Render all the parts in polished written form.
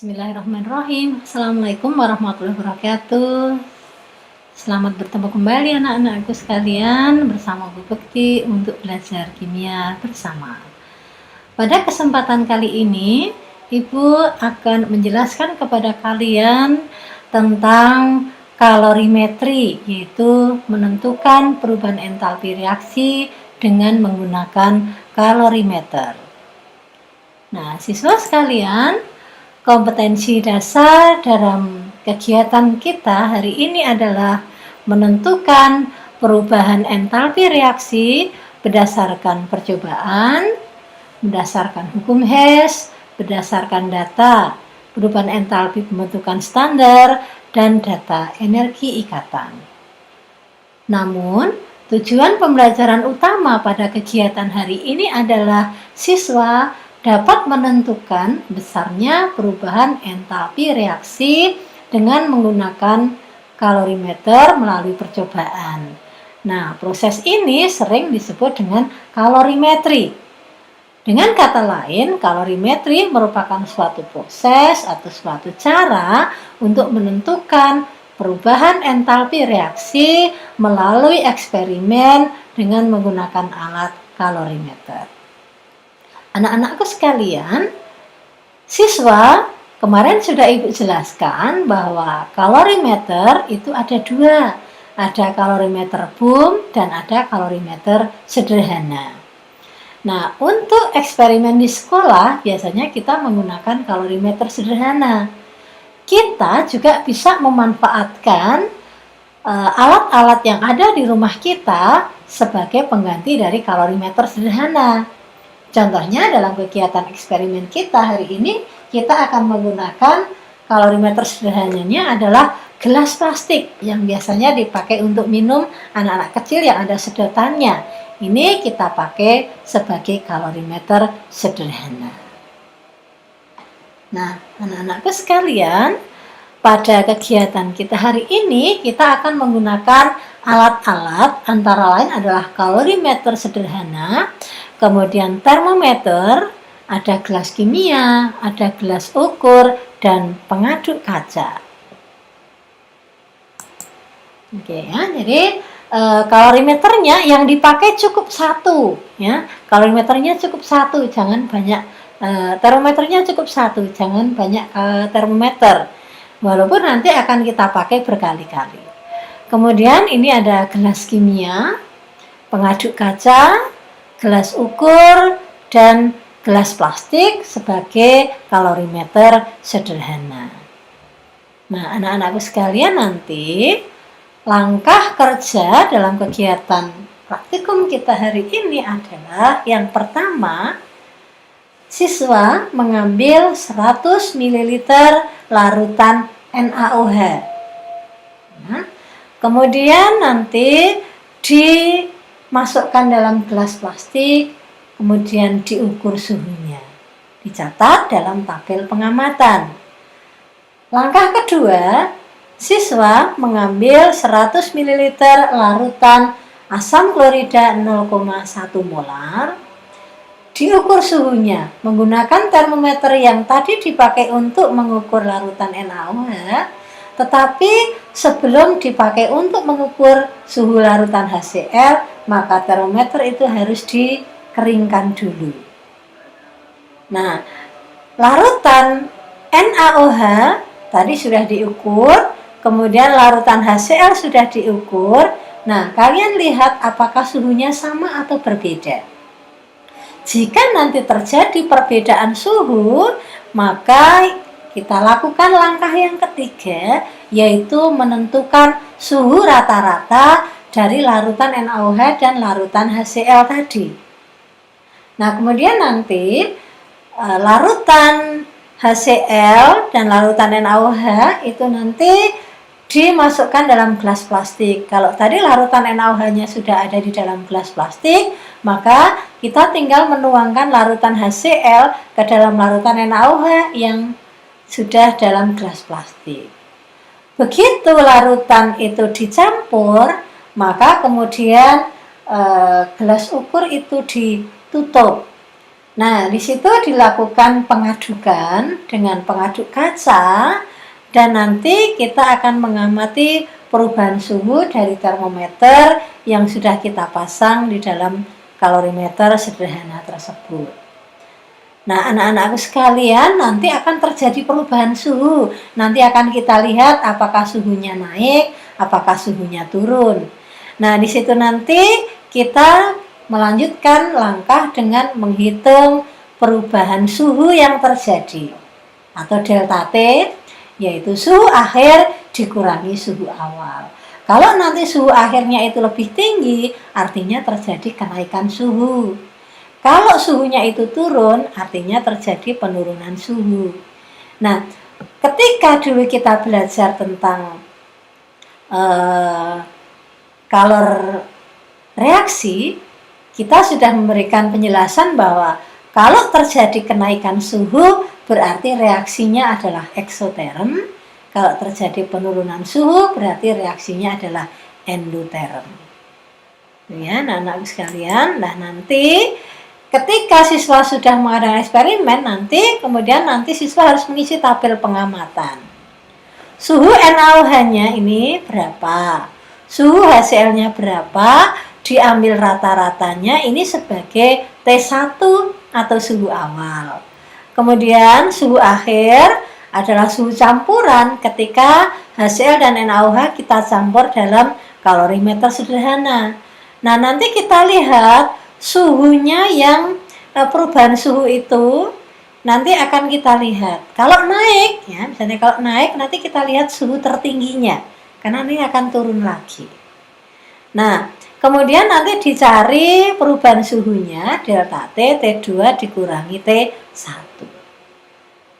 Bismillahirrahmanirrahim. Assalamualaikum warahmatullahi wabarakatuh. Selamat bertemu kembali anak-anakku sekalian bersama Bu Bekti untuk belajar kimia bersama. Pada kesempatan kali ini, Ibu akan menjelaskan kepada kalian tentang kalorimetri, yaitu menentukan perubahan entalpi reaksi dengan menggunakan kalorimeter. Nah, siswa sekalian, kompetensi dasar dalam kegiatan kita hari ini adalah menentukan perubahan entalpi reaksi berdasarkan percobaan, berdasarkan hukum Hess, berdasarkan data perubahan entalpi pembentukan standar, dan data energi ikatan. Namun, tujuan pembelajaran utama pada kegiatan hari ini adalah siswa dapat menentukan besarnya perubahan entalpi reaksi dengan menggunakan kalorimeter melalui percobaan. Nah, proses ini sering disebut dengan kalorimetri. Dengan kata lain, kalorimetri merupakan suatu proses atau suatu cara untuk menentukan perubahan entalpi reaksi melalui eksperimen dengan menggunakan alat kalorimeter. Anak-anakku sekalian, siswa kemarin sudah Ibu jelaskan bahwa kalorimeter itu ada dua. Ada kalorimeter boom dan ada kalorimeter sederhana. Nah, untuk eksperimen di sekolah biasanya kita menggunakan kalorimeter sederhana. Kita juga bisa memanfaatkan alat-alat yang ada di rumah kita sebagai pengganti dari kalorimeter sederhana. Contohnya dalam kegiatan eksperimen kita hari ini, kita akan menggunakan kalorimeter sederhananya adalah gelas plastik yang biasanya dipakai untuk minum anak-anak kecil yang ada sedotannya. Ini kita pakai sebagai kalorimeter sederhana. Nah, anak-anakku sekalian, pada kegiatan kita hari ini, kita akan menggunakan alat-alat antara lain adalah kalorimeter sederhana, kemudian termometer, ada gelas kimia, ada gelas ukur, dan pengaduk kaca. Oke ya, jadi kalorimeternya yang dipakai cukup satu, ya. Kalorimeternya cukup satu, jangan banyak. Termometernya cukup satu, jangan banyak termometer. Walaupun nanti akan kita pakai berkali-kali. Kemudian ini ada gelas kimia, pengaduk kaca, gelas ukur, dan gelas plastik sebagai kalorimeter sederhana. Nah, anak-anakku sekalian, nanti langkah kerja dalam kegiatan praktikum kita hari ini adalah yang pertama, siswa mengambil 100 ml larutan NaOH. Nah, kemudian nanti dimasukkan dalam gelas plastik, kemudian diukur suhunya. Dicatat dalam tabel pengamatan. Langkah kedua, siswa mengambil 100 ml larutan asam klorida 0,1 molar, diukur suhunya menggunakan termometer yang tadi dipakai untuk mengukur larutan NaOH, tetapi sebelum dipakai untuk mengukur suhu larutan HCl, maka termometer itu harus dikeringkan dulu. Nah, larutan NaOH tadi sudah diukur, kemudian larutan HCl sudah diukur. Nah, kalian lihat apakah suhunya sama atau berbeda. Jika nanti terjadi perbedaan suhu, maka kita lakukan langkah yang ketiga, yaitu menentukan suhu rata-rata dari larutan NaOH dan larutan HCl tadi. Nah, kemudian nanti larutan HCl dan larutan NaOH itu nanti dimasukkan dalam gelas plastik. Kalau tadi larutan NaOH-nya sudah ada di dalam gelas plastik, maka kita tinggal menuangkan larutan HCl ke dalam larutan NaOH yang sudah dalam gelas plastik. Begitu larutan itu dicampur, maka kemudian gelas ukur itu ditutup. Nah, di situ dilakukan pengadukan dengan pengaduk kaca dan nanti kita akan mengamati perubahan suhu dari termometer yang sudah kita pasang di dalam kalorimeter sederhana tersebut. Nah, anak-anakku sekalian, nanti akan terjadi perubahan suhu. Nanti akan kita lihat apakah suhunya naik, apakah suhunya turun. Nah, di situ nanti kita melanjutkan langkah dengan menghitung perubahan suhu yang terjadi atau delta T, yaitu suhu akhir dikurangi suhu awal. Kalau nanti suhu akhirnya itu lebih tinggi, artinya terjadi kenaikan suhu. Kalau suhunya itu turun, artinya terjadi penurunan suhu. Nah, ketika dulu kita belajar tentang kalor reaksi, kita sudah memberikan penjelasan bahwa kalau terjadi kenaikan suhu, berarti reaksinya adalah eksoterm. Kalau terjadi penurunan suhu, berarti reaksinya adalah endoterm. Ya, anak-anak sekalian, nah nanti ketika siswa sudah mengadakan eksperimen, kemudian siswa harus mengisi tabel pengamatan. Suhu NaOH-nya ini berapa? Suhu HCl-nya berapa? Diambil rata-ratanya ini sebagai T1 atau suhu awal. Kemudian suhu akhir adalah suhu campuran ketika HCl dan NaOH kita campur dalam kalorimeter sederhana. Nah, nanti kita lihat suhunya yang perubahan suhu itu nanti akan kita lihat. Kalau naik, ya misalnya kalau naik nanti kita lihat suhu tertingginya, karena ini akan turun lagi. Nah, kemudian nanti dicari perubahan suhunya delta T, T2 dikurangi T1.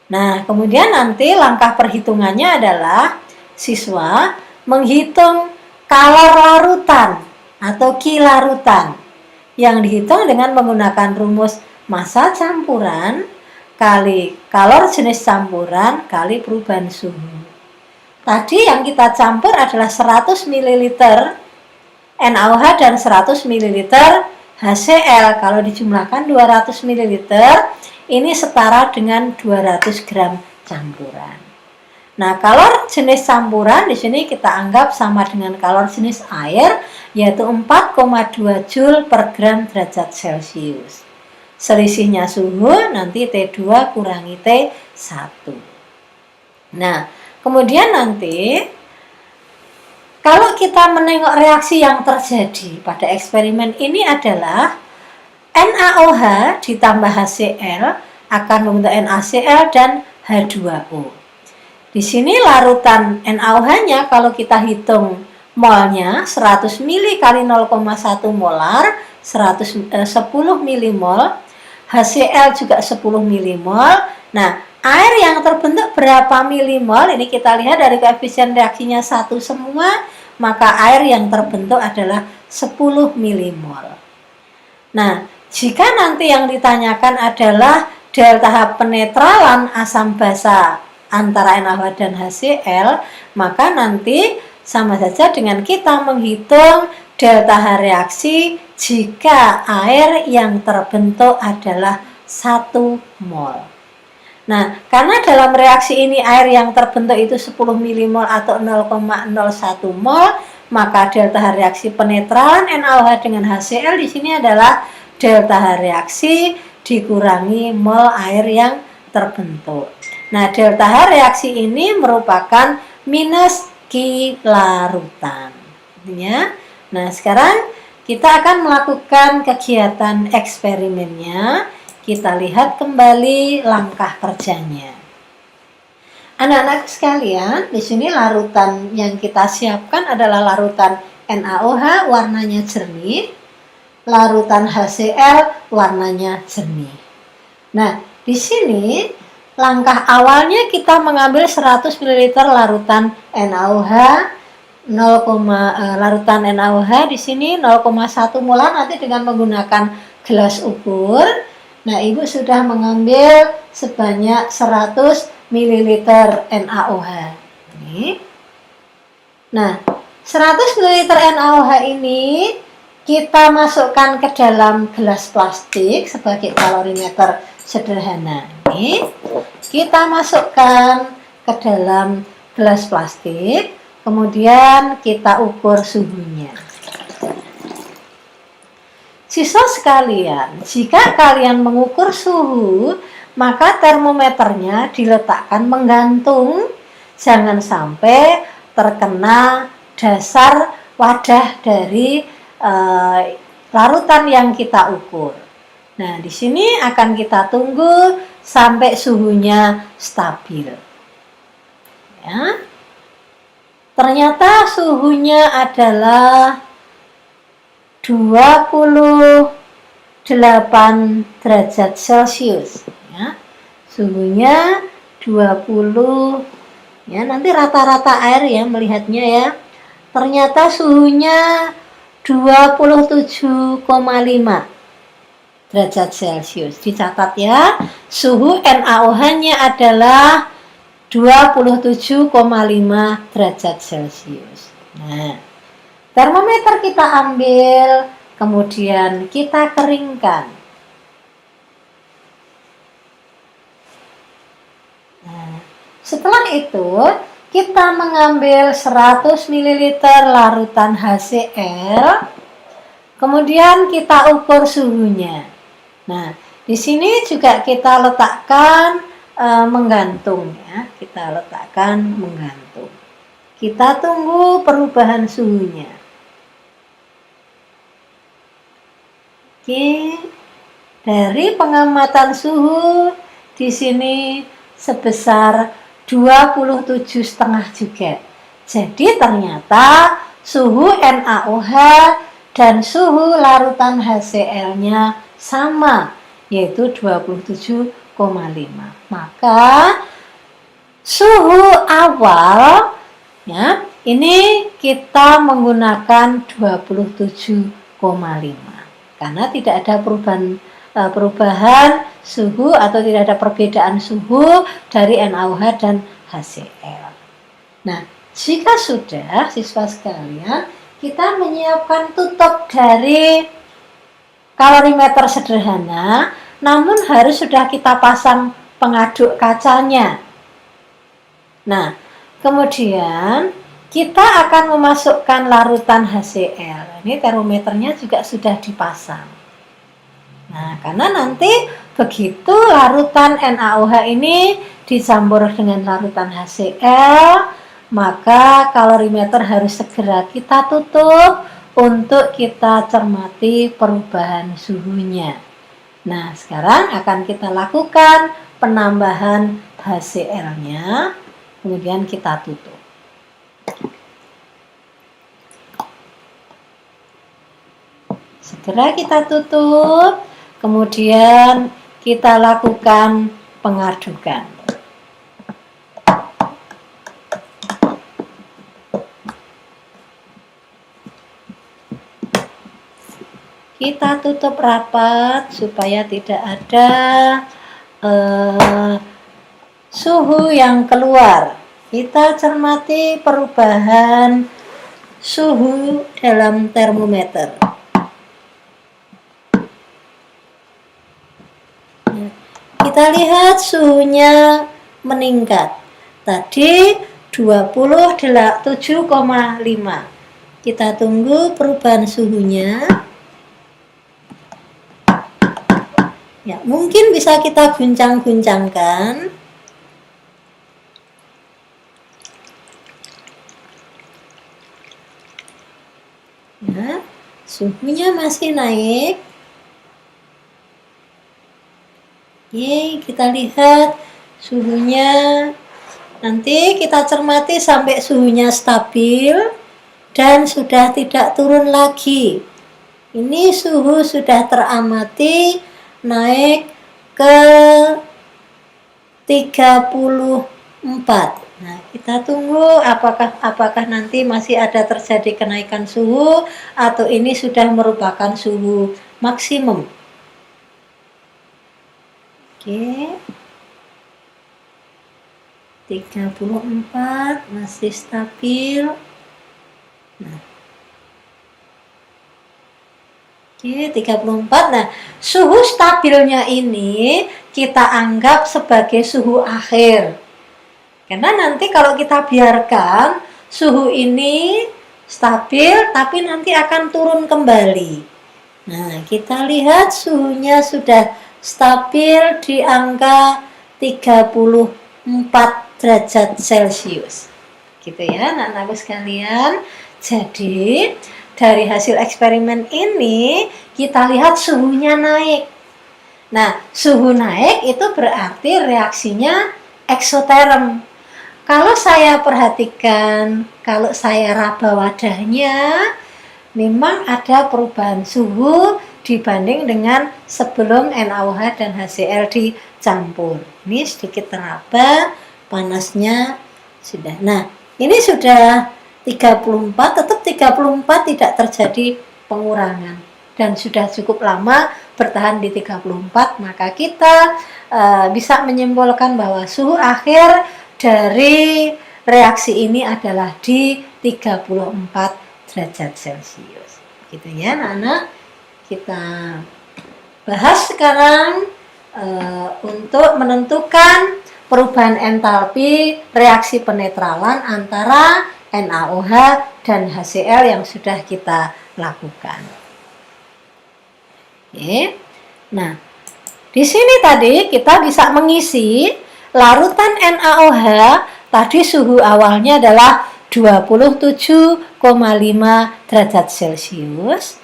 Nah, kemudian nanti langkah perhitungannya adalah siswa menghitung kalor larutan atau Ki larutan yang dihitung dengan menggunakan rumus massa campuran kali kalor jenis campuran kali perubahan suhu. Tadi yang kita campur adalah 100 ml NaOH dan 100 ml HCl. Kalau dijumlahkan 200 ml, ini setara dengan 200 gram campuran. Nah, kalor jenis campuran di sini kita anggap sama dengan kalor jenis air, yaitu 4,2 Joule per gram derajat Celcius. Selisihnya suhu nanti T2 kurangi T1. Nah, kemudian nanti kalau kita menengok reaksi yang terjadi pada eksperimen ini adalah NaOH ditambah HCl akan membentuk NaCl dan H2O. Di sini larutan NaOH-nya kalau kita hitung molnya 100 ml kali 0,1 molar 10 milimol, HCl juga 10 milimol. Nah, air yang terbentuk berapa milimol? Ini kita lihat dari koefisien reaksinya 1 semua, maka air yang terbentuk adalah 10 milimol. Nah, jika nanti yang ditanyakan adalah delta penetralan asam basa antara NaOH dan HCl, maka nanti sama saja dengan kita menghitung delta H reaksi jika air yang terbentuk adalah 1 mol. Nah, karena dalam reaksi ini air yang terbentuk itu 10 milimol atau 0,01 mol, maka delta H reaksi penetralan NaOH dengan HCl di sini adalah delta H reaksi dikurangi mol air yang terbentuk. Nah, delta H reaksi ini merupakan minus Ki larutan. Nah, sekarang kita akan melakukan kegiatan eksperimennya. Kita lihat kembali langkah kerjanya. Anak-anak sekalian, di sini larutan yang kita siapkan adalah larutan NaOH warnanya jernih, larutan HCl warnanya jernih. Nah, di sini langkah awalnya kita mengambil 100 ml larutan NaOH, larutan NaOH di sini 0,1 molar nanti dengan menggunakan gelas ukur. Nah, Ibu sudah mengambil sebanyak 100 ml NaOH. Nah, 100 ml NaOH ini kita masukkan ke dalam gelas plastik sebagai kalorimeter sederhana. Ini kita masukkan ke dalam gelas plastik, kemudian kita ukur suhunya. Siswa sekalian, jika kalian mengukur suhu, maka termometernya diletakkan menggantung, jangan sampai terkena dasar wadah dari larutan yang kita ukur. Nah, di sini akan kita tunggu sampai suhunya stabil. Ya. Ternyata suhunya adalah 28 derajat Celcius. Ya. Suhunya 20, ya, nanti rata-rata air ya melihatnya ya. Ternyata suhunya 27,5 derajat Celcius. Dicatat ya, suhu NaOH-nya adalah 27,5 derajat Celcius. Nah, termometer kita ambil, kemudian kita keringkan. Nah, setelah itu kita mengambil 100 ml larutan HCl, kemudian kita ukur suhunya. Nah, di sini juga kita letakkan menggantung ya, kita letakkan menggantung. Kita tunggu perubahan suhunya. Oke, dari pengamatan suhu di sini sebesar 27,5 juga. Jadi ternyata suhu NaOH dan suhu larutan HCl-nya sama, yaitu 27,5. Maka suhu awal ya, ini kita menggunakan 27,5 karena tidak ada perubahan suhu atau tidak ada perbedaan suhu dari NaOH dan HCl. Nah, jika sudah siswa sekalian, kita menyiapkan tutup dari kalorimeter sederhana, namun harus sudah kita pasang pengaduk kacanya. Nah, kemudian kita akan memasukkan larutan HCl. Ini termometernya juga sudah dipasang. Nah, karena nanti begitu larutan NaOH ini dicampur dengan larutan HCl, maka kalorimeter harus segera kita tutup untuk kita cermati perubahan suhunya. Nah, sekarang akan kita lakukan penambahan HCl-nya, kemudian kita tutup. Segera kita tutup, kemudian kita lakukan pengadukan. Kita tutup rapat supaya tidak ada suhu yang keluar. Kita cermati perubahan suhu dalam termometer. Kita lihat suhunya meningkat. Tadi 27,5. Kita tunggu perubahan suhunya. Ya, mungkin bisa kita guncang-guncangkan. Ya, suhunya masih naik. Oke, kita lihat suhunya. Nanti kita cermati sampai suhunya stabil dan sudah tidak turun lagi. Ini suhu sudah teramati naik ke 34. Nah, kita tunggu apakah nanti masih ada terjadi kenaikan suhu atau ini sudah merupakan suhu maksimum. Oke. 34 masih stabil. Nah, Oke, 34. Nah, suhu stabilnya ini kita anggap sebagai suhu akhir. Karena nanti kalau kita biarkan suhu ini stabil, tapi nanti akan turun kembali. Nah, kita lihat suhunya sudah stabil di angka 34 derajat Celcius. Gitu ya, anak-anakku sekalian. Jadi, dari hasil eksperimen ini, kita lihat suhunya naik. Nah, suhu naik itu berarti reaksinya eksoterm. Kalau saya perhatikan, kalau saya raba wadahnya, memang ada perubahan suhu dibanding dengan sebelum NaOH dan HCl dicampur. Ini sedikit teraba, panasnya sudah. Nah, ini sudah 34, tetap 34 tidak terjadi pengurangan. Dan sudah cukup lama bertahan di 34, maka kita bisa menyimpulkan bahwa suhu akhir dari reaksi ini adalah di 34 derajat Celcius. Gitu ya, anak-anak. Kita bahas sekarang untuk menentukan perubahan entalpi reaksi penetralan antara NaOH dan HCl yang sudah kita lakukan. Oke. Nah, di sini tadi kita bisa mengisi larutan NaOH, tadi suhu awalnya adalah 27,5 derajat Celcius.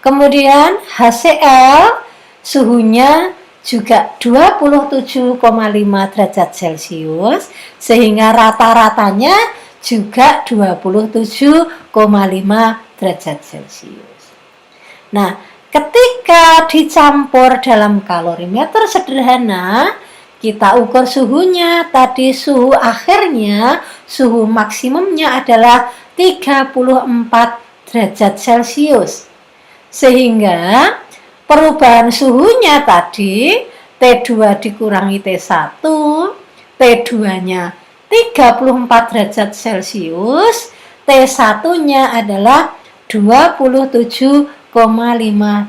Kemudian HCl suhunya juga 27,5 derajat Celcius, sehingga rata-ratanya juga 27,5 derajat Celcius. Nah, ketika dicampur dalam kalorimeter sederhana, kita ukur suhunya, tadi suhu akhirnya, suhu maksimumnya adalah 34 derajat Celcius. Sehingga perubahan suhunya tadi, T2 dikurangi T1, T2-nya 34 derajat Celcius, T1-nya adalah 27,5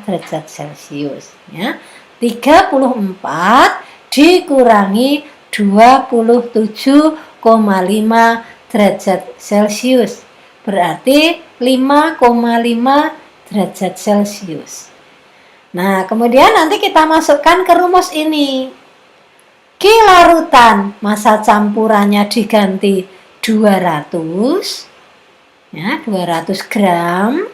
derajat Celcius. Ya. 34 dikurangi 27,5 derajat Celcius. Berarti 5,5 derajat Celcius. Nah, kemudian nanti kita masukkan ke rumus ini. Q larutan, massa campurannya diganti 200. Ya, 200 gram.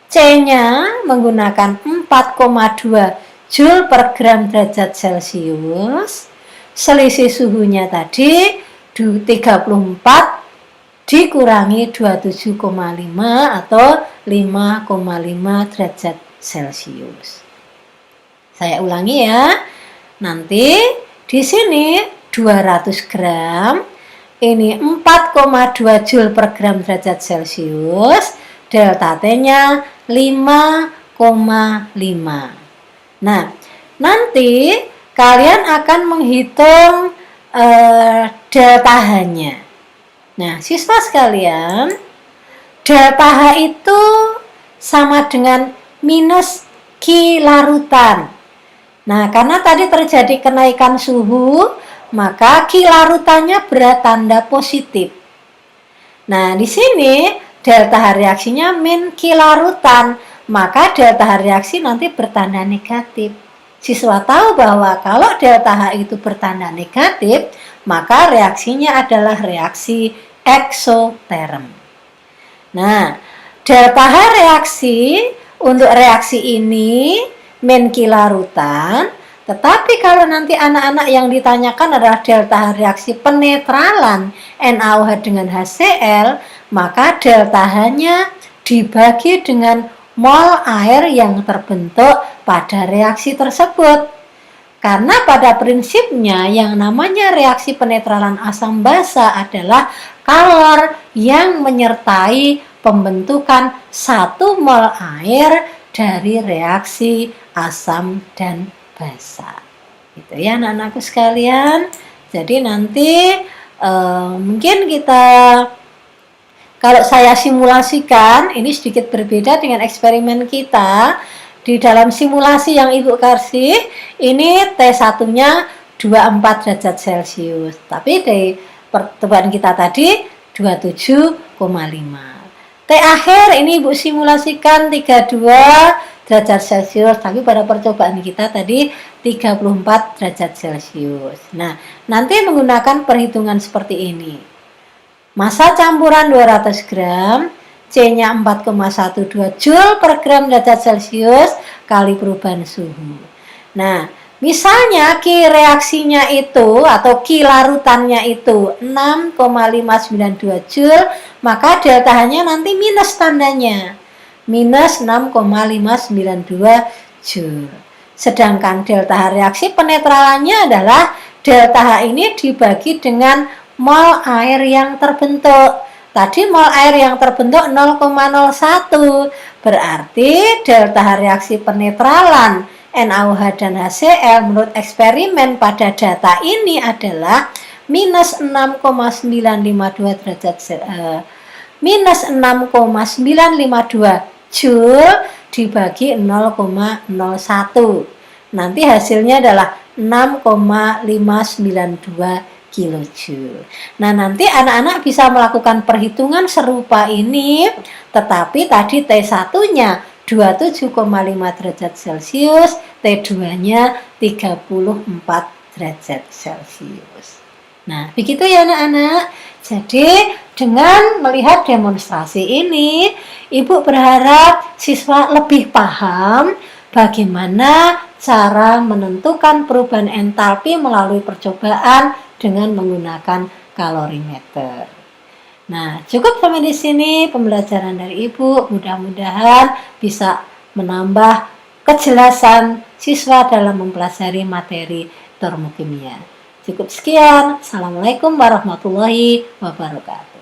C-nya menggunakan 4,2 Joule per gram derajat Celcius. Selisih suhunya tadi 34 dikurangi 27,5 atau 5,5 derajat Celcius. Saya ulangi ya. Nanti di sini 200 gram, ini 4,2 Joule per gram derajat Celcius, delta T-nya 5,5. Nah, nanti kalian akan menghitung delta H-nya. Nah, siswa sekalian, delta H itu sama dengan minus Q larutan. Nah, karena tadi terjadi kenaikan suhu, maka Q larutannya bertanda positif. Nah, di sini delta H reaksinya min Q larutan, maka delta H reaksi nanti bertanda negatif. Siswa tahu bahwa kalau delta H itu bertanda negatif, maka reaksinya adalah reaksi eksoterm. Nah, delta H reaksi untuk reaksi ini min Q larutan, tetapi kalau nanti anak-anak yang ditanyakan adalah delta H reaksi penetralan NaOH dengan HCl, maka delta H-nya dibagi dengan mol air yang terbentuk pada reaksi tersebut. Karena pada prinsipnya yang namanya reaksi penetralan asam basa adalah kalor yang menyertai pembentukan 1 mol air dari reaksi asam dan basa. Gitu ya anak-anakku sekalian. Jadi nanti mungkin kita, kalau saya simulasikan, ini sedikit berbeda dengan eksperimen kita. di dalam simulasi yang Ibu kasih, ini T1-nya 24 derajat Celcius. Tapi di pertemuan kita tadi 27,5. T akhir ini Ibu simulasikan 32 derajat Celcius, tapi pada percobaan kita tadi 34 derajat Celcius. Nah, nanti menggunakan perhitungan seperti ini. Massa campuran 200 gram, C-nya 4,12 Joule per gram derajat Celcius kali perubahan suhu. Nah, misalnya Ki reaksinya itu atau Ki larutannya itu 6,592 Joule, maka delta H-nya nanti minus tandanya. Minus 6,592 Joule. Sedangkan delta H reaksi penetralannya adalah delta H ini dibagi dengan mol air yang terbentuk. Tadi mol air yang terbentuk 0,01. Berarti delta H reaksi penetralan NaOH dan HCl menurut eksperimen pada data ini adalah minus 6,952 derajat minus 6,952 Joule dibagi 0,01. Nanti hasilnya adalah 6,592 kilojoule. Nah, nanti anak-anak bisa melakukan perhitungan serupa ini, tetapi tadi T1-nya 27,5 derajat Celcius, T2-nya 34 derajat Celcius. Nah, begitu ya anak-anak. Jadi, dengan melihat demonstrasi ini, Ibu berharap siswa lebih paham bagaimana cara menentukan perubahan entalpi melalui percobaan dengan menggunakan kalorimeter. Nah, cukup sampai di sini pembelajaran dari Ibu. Mudah-mudahan bisa menambah kejelasan siswa dalam mempelajari materi termokimia. Cukup sekian. Assalamualaikum warahmatullahi wabarakatuh.